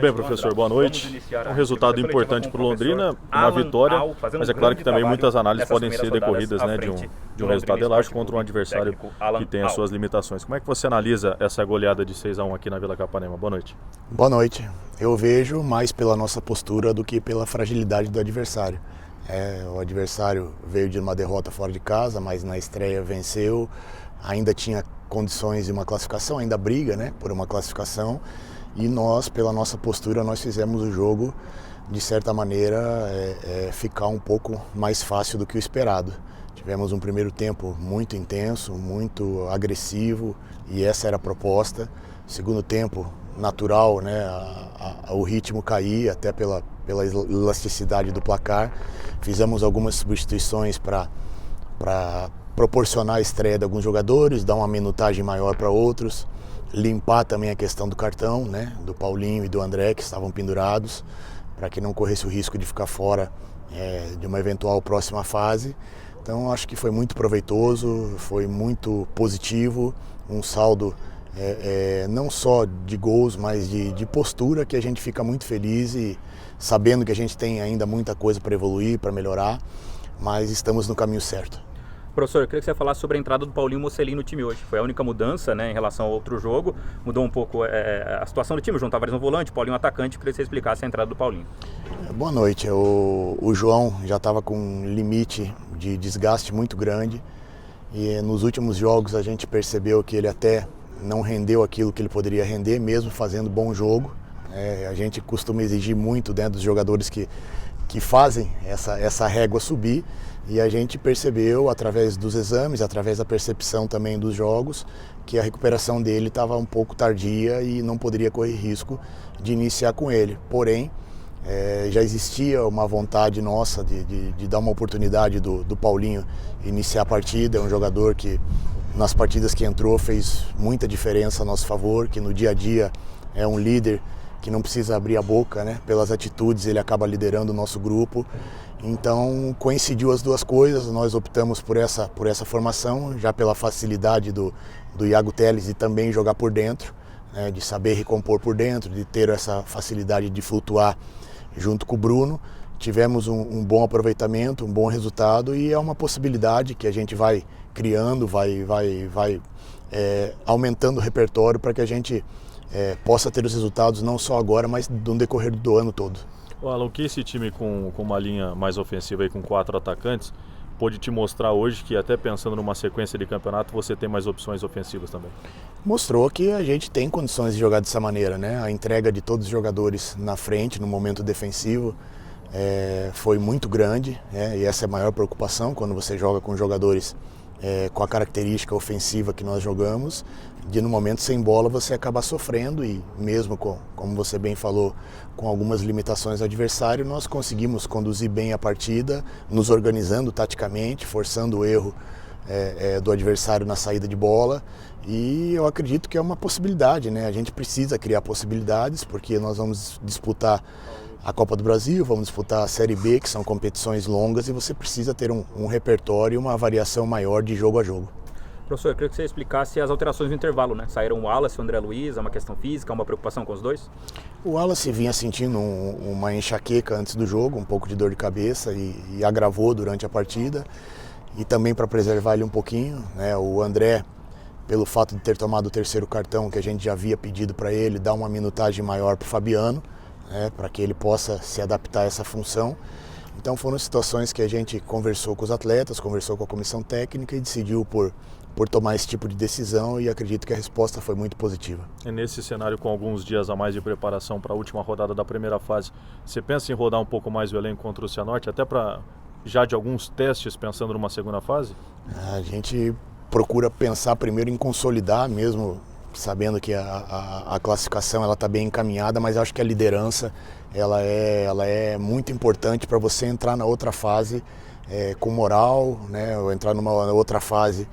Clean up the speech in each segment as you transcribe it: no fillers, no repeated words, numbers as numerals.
Bem, professor, boa noite. Um resultado importante para o Londrina, uma vitória, mas é claro que também muitas análises podem ser decorridas, né, de um resultado elástico contra um adversário que tem as suas limitações. Como é que você analisa essa goleada de 6-1 aqui na Vila Capanema? Boa noite. Boa noite. Eu vejo mais pela nossa postura do que pela fragilidade do adversário. O adversário veio de uma derrota fora de casa, mas na estreia venceu, ainda tinha condições de uma classificação, ainda briga, né, por uma classificação. E nós, pela nossa postura, nós fizemos o jogo, de certa maneira, ficar um pouco mais fácil do que o esperado. Tivemos um primeiro tempo muito intenso, muito agressivo, e essa era a proposta. Segundo tempo, natural, né, o ritmo cair, até pela elasticidade do placar. Fizemos algumas substituições para proporcionar a estreia de alguns jogadores, dar uma minutagem maior para outros. Limpar também a questão do cartão, né, do Paulinho e do André, que estavam pendurados, para que não corresse o risco de ficar fora de uma eventual próxima fase. Então acho que foi muito proveitoso, foi muito positivo, um saldo não só de gols, mas de postura, que a gente fica muito feliz, e sabendo que a gente tem ainda muita coisa para evoluir, para melhorar, mas estamos no caminho certo. Professor, eu queria que você falasse sobre a entrada do Paulinho Mocelin no time hoje. Foi a única mudança, né, em relação ao outro jogo. Mudou um pouco a situação do time. O João Tavares no volante, Paulinho atacante. Eu queria que você explicasse a entrada do Paulinho. Boa noite. O João já estava com um limite de desgaste muito grande. E nos últimos jogos a gente percebeu que ele até não rendeu aquilo que ele poderia render, mesmo fazendo bom jogo. A gente costuma exigir muito, né, dos jogadores que fazem essa régua subir, e a gente percebeu através dos exames, através da percepção também dos jogos, que a recuperação dele estava um pouco tardia e não poderia correr risco de iniciar com ele. Porém, já existia uma vontade nossa de dar uma oportunidade do Paulinho iniciar a partida. É um jogador que nas partidas que entrou fez muita diferença a nosso favor, que no dia a dia é um líder que não precisa abrir a boca, né? Pelas atitudes ele acaba liderando o nosso grupo. Então coincidiu as duas coisas, nós optamos por essa formação, já pela facilidade do Iago Telles de também jogar por dentro, né? De saber recompor por dentro, de ter essa facilidade de flutuar junto com o Bruno. Tivemos um bom aproveitamento, um bom resultado, e é uma possibilidade que a gente vai criando, vai aumentando o repertório para que a gente possa ter os resultados não só agora, mas no decorrer do ano todo. Alan, o que esse time com uma linha mais ofensiva e com 4 atacantes pôde te mostrar hoje, que até pensando numa sequência de campeonato você tem mais opções ofensivas também? Mostrou que a gente tem condições de jogar dessa maneira, né? A entrega de todos os jogadores na frente, no momento defensivo, foi muito grande, e essa é a maior preocupação quando você joga com jogadores com a característica ofensiva que nós jogamos, de no momento sem bola você acaba sofrendo, e mesmo como você bem falou, com algumas limitações do adversário, nós conseguimos conduzir bem a partida, nos organizando taticamente, forçando o erro do adversário na saída de bola, e eu acredito que é uma possibilidade, né? A gente precisa criar possibilidades, porque nós vamos disputar a Copa do Brasil, vamos disputar a Série B, que são competições longas, e você precisa ter um repertório e uma variação maior de jogo a jogo. Professor, eu queria que você explicasse as alterações no intervalo, né? Saíram o Wallace e o André Luiz, é uma questão física, uma preocupação com os dois? O Wallace vinha sentindo uma enxaqueca antes do jogo, um pouco de dor de cabeça, e agravou durante a partida, e também para preservar ele um pouquinho, né? O André, pelo fato de ter tomado o terceiro cartão, que a gente já havia pedido para ele, dar uma minutagem maior para o Fabiano, para que ele possa se adaptar a essa função. Então foram situações que a gente conversou com os atletas, conversou com a comissão técnica e decidiu por tomar esse tipo de decisão, e acredito que a resposta foi muito positiva. E nesse cenário, com alguns dias a mais de preparação para a última rodada da primeira fase, você pensa em rodar um pouco mais o elenco contra o Cianorte, até para já de alguns testes pensando numa segunda fase? A gente procura pensar primeiro em consolidar, mesmo sabendo que a classificação ela está bem encaminhada, mas acho que a liderança ela é muito importante para você entrar na outra fase com moral, né? Ou entrar numa outra fase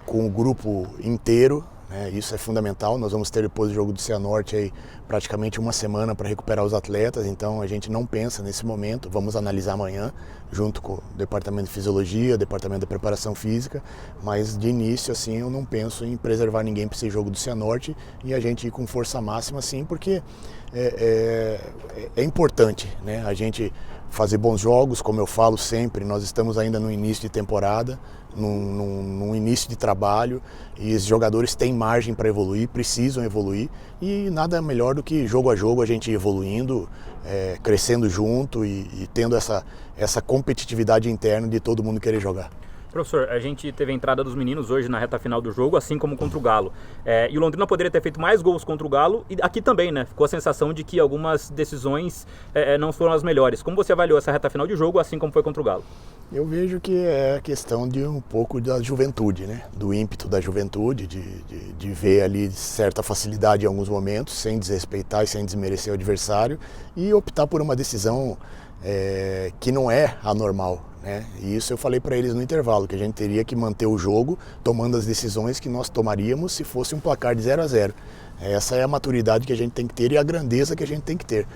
com o grupo inteiro, né? Isso é fundamental. Nós vamos ter depois do jogo do Cianorte aí praticamente uma semana para recuperar os atletas, então a gente não pensa nesse momento, vamos analisar amanhã, junto com o Departamento de Fisiologia, Departamento de Preparação Física, mas de início, assim, eu não penso em preservar ninguém para esse jogo do Cianorte e a gente ir com força máxima, sim, porque é importante, né? A gente fazer bons jogos, como eu falo sempre, nós estamos ainda no início de temporada, num início de trabalho, e os jogadores têm margem para evoluir, precisam evoluir, e nada melhor do que jogo a jogo a gente ir evoluindo, crescendo junto e tendo essa competitividade interna de todo mundo querer jogar. Professor, a gente teve a entrada dos meninos hoje na reta final do jogo, assim como contra o Galo. E o Londrina poderia ter feito mais gols contra o Galo, e aqui também, né? Ficou a sensação de que algumas decisões não foram as melhores. Como você avaliou essa reta final de jogo, assim como foi contra o Galo? Eu vejo que é questão de um pouco da juventude, né? Do ímpeto da juventude, de ver ali certa facilidade em alguns momentos, sem desrespeitar e sem desmerecer o adversário, e optar por uma decisão que não é anormal, né? E isso eu falei para eles no intervalo, que a gente teria que manter o jogo tomando as decisões que nós tomaríamos se fosse um placar de 0-0. Essa é a maturidade que a gente tem que ter e a grandeza que a gente tem que ter.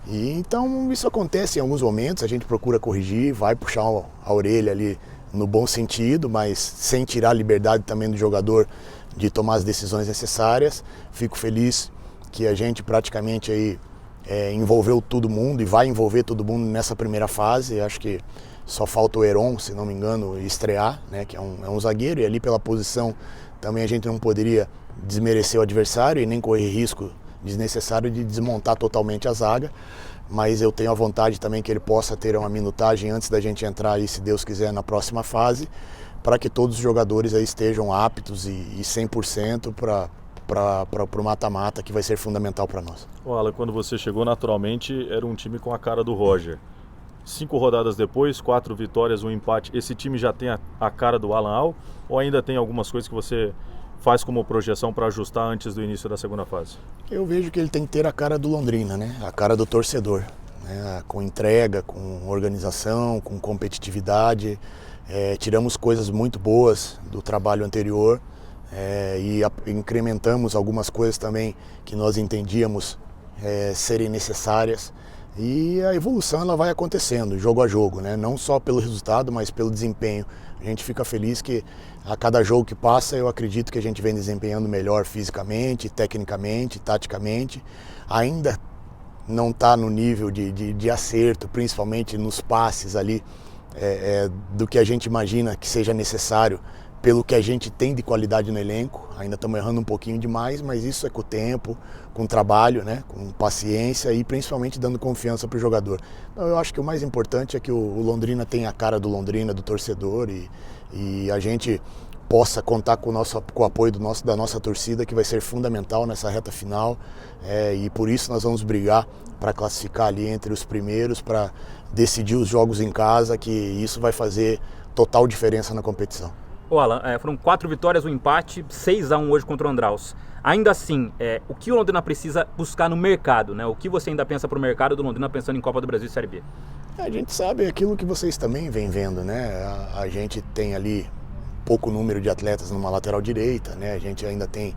E então isso acontece em alguns momentos, a gente procura corrigir, vai puxar a orelha ali no bom sentido, mas sem tirar a liberdade também do jogador de tomar as decisões necessárias. Fico feliz que a gente praticamente aí envolveu todo mundo e vai envolver todo mundo nessa primeira fase. Acho que só falta o Heron, se não me engano, estrear, né, que é um zagueiro, e ali pela posição também a gente não poderia desmerecer o adversário e nem correr risco desnecessário de desmontar totalmente a zaga, mas eu tenho a vontade também que ele possa ter uma minutagem antes da gente entrar aí, se Deus quiser, na próxima fase, para que todos os jogadores aí estejam aptos e 100% para o mata-mata, que vai ser fundamental para nós. Alan, quando você chegou, naturalmente era um time com a cara do Roger. 5 rodadas depois, 4 vitórias, 1 empate. Esse time já tem a cara do Alan Al, ou ainda tem algumas coisas que você faz como projeção para ajustar antes do início da segunda fase? Eu vejo que ele tem que ter a cara do Londrina, né? A cara do torcedor, né? Com entrega, com organização, com competitividade. Tiramos coisas muito boas do trabalho anterior e incrementamos algumas coisas também que nós entendíamos serem necessárias. E a evolução ela vai acontecendo, jogo a jogo, né? Não só pelo resultado, mas pelo desempenho. A gente fica feliz que a cada jogo que passa, eu acredito que a gente vem desempenhando melhor fisicamente, tecnicamente, taticamente. Ainda não está no nível de acerto, principalmente nos passes ali, do que a gente imagina que seja necessário pelo que a gente tem de qualidade no elenco. Ainda estamos errando um pouquinho demais, mas isso é com o tempo, com o trabalho, né? Com paciência e principalmente dando confiança para o jogador. Então, eu acho que o mais importante é que o Londrina tenha a cara do Londrina, do torcedor, e a gente possa contar com o apoio da nossa torcida, que vai ser fundamental nessa reta final, e por isso nós vamos brigar para classificar ali entre os primeiros, para decidir os jogos em casa, que isso vai fazer total diferença na competição. Alan, foram 4 vitórias, 1 empate, 6-1 hoje contra o Andraus. Ainda assim, o que o Londrina precisa buscar no mercado, né? O que você ainda pensa para o mercado do Londrina pensando em Copa do Brasil e Série B? A gente sabe aquilo que vocês também vêm vendo, né? A gente tem ali pouco número de atletas numa lateral direita, né? A gente ainda tem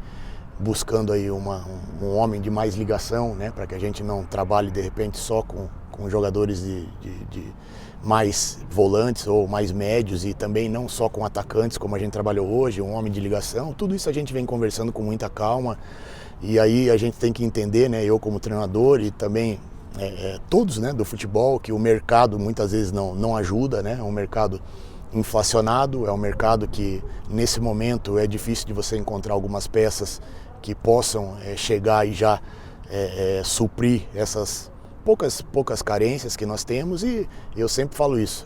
buscando aí um homem de mais ligação, né? Para que a gente não trabalhe de repente só com jogadores de mais volantes ou mais médios e também não só com atacantes como a gente trabalhou hoje, um homem de ligação. Tudo isso a gente vem conversando com muita calma, e aí a gente tem que entender, né, eu como treinador e também todos, né, do futebol, que o mercado muitas vezes não ajuda, né? É um mercado inflacionado, é um mercado que nesse momento é difícil de você encontrar algumas peças que possam chegar e já suprir essas poucas carências que nós temos, e eu sempre falo isso,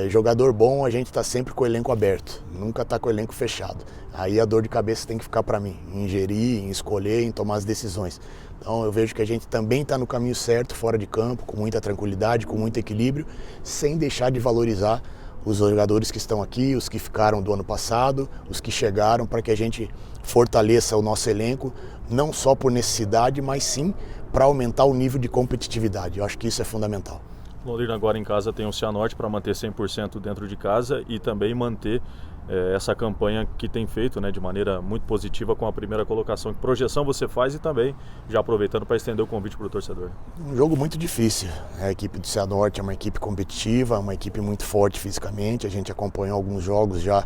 jogador bom a gente está sempre com o elenco aberto, nunca está com o elenco fechado. Aí a dor de cabeça tem que ficar para mim, em gerir, em escolher, em tomar as decisões. Então eu vejo que a gente também está no caminho certo, fora de campo, com muita tranquilidade, com muito equilíbrio, sem deixar de valorizar os jogadores que estão aqui, os que ficaram do ano passado, os que chegaram, para que a gente fortaleça o nosso elenco, não só por necessidade, mas sim para aumentar o nível de competitividade. Eu acho que isso é fundamental. Londrina agora em casa tem o Cianorte para manter 100% dentro de casa e também manter essa campanha que tem feito, né, de maneira muito positiva com a primeira colocação. Que projeção você faz e também já aproveitando para estender o convite para o torcedor? Um jogo muito difícil. A equipe do Cianorte é uma equipe competitiva, uma equipe muito forte fisicamente. A gente acompanhou alguns jogos já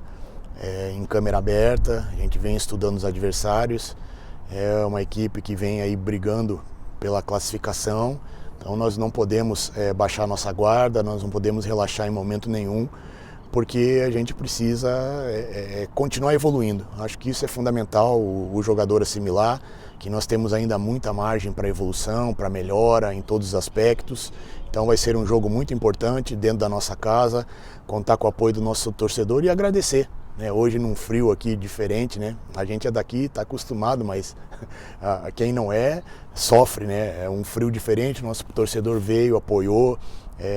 em câmera aberta, a gente vem estudando os adversários. É uma equipe que vem aí brigando pela classificação. Então nós não podemos baixar nossa guarda, nós não podemos relaxar em momento nenhum, porque a gente precisa continuar evoluindo. Acho que isso é fundamental, o jogador assimilar, que nós temos ainda muita margem para evolução, para melhora em todos os aspectos. Então vai ser um jogo muito importante dentro da nossa casa, contar com o apoio do nosso torcedor e agradecer. Hoje num frio aqui diferente, né? A gente é daqui, está acostumado, mas quem não sofre, né? É um frio diferente, nosso torcedor veio, apoiou,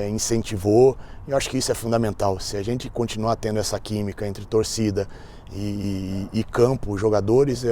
incentivou, e eu acho que isso é fundamental. Se a gente continuar tendo essa química entre torcida e campo, jogadores,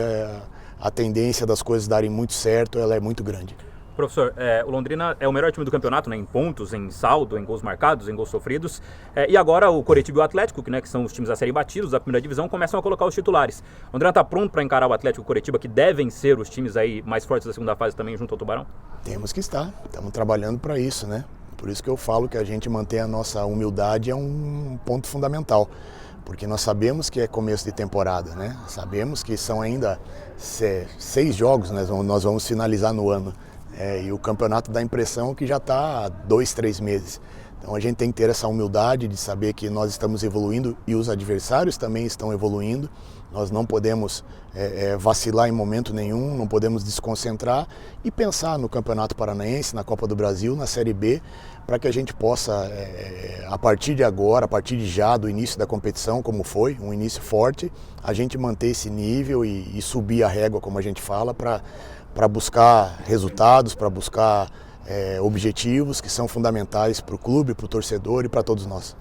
a tendência das coisas darem muito certo, ela é muito grande. Professor, o Londrina é o melhor time do campeonato, né, em pontos, em saldo, em gols marcados, em gols sofridos. E agora o Coritiba e o Atlético, que são os times a serem batidos da primeira divisão, começam a colocar os titulares. O Londrina está pronto para encarar o Atlético e o Coritiba, que devem ser os times aí mais fortes da segunda fase também, junto ao Tubarão? Temos que estar, estamos trabalhando para isso, né? Por isso que eu falo que a gente manter a nossa humildade é um ponto fundamental. Porque nós sabemos que é começo de temporada, né? Sabemos que são ainda 6 jogos, né? Nós vamos finalizar no ano. E o campeonato dá a impressão que já está há 2, 3 meses. Então a gente tem que ter essa humildade de saber que nós estamos evoluindo e os adversários também estão evoluindo. Nós não podemos vacilar em momento nenhum, não podemos desconcentrar e pensar no Campeonato Paranaense, na Copa do Brasil, na Série B, para que a gente possa, a partir de agora, a partir de já, do início da competição, como foi, um início forte, a gente manter esse nível e subir a régua, como a gente fala, para buscar resultados, para buscar objetivos que são fundamentais para o clube, para o torcedor e para todos nós.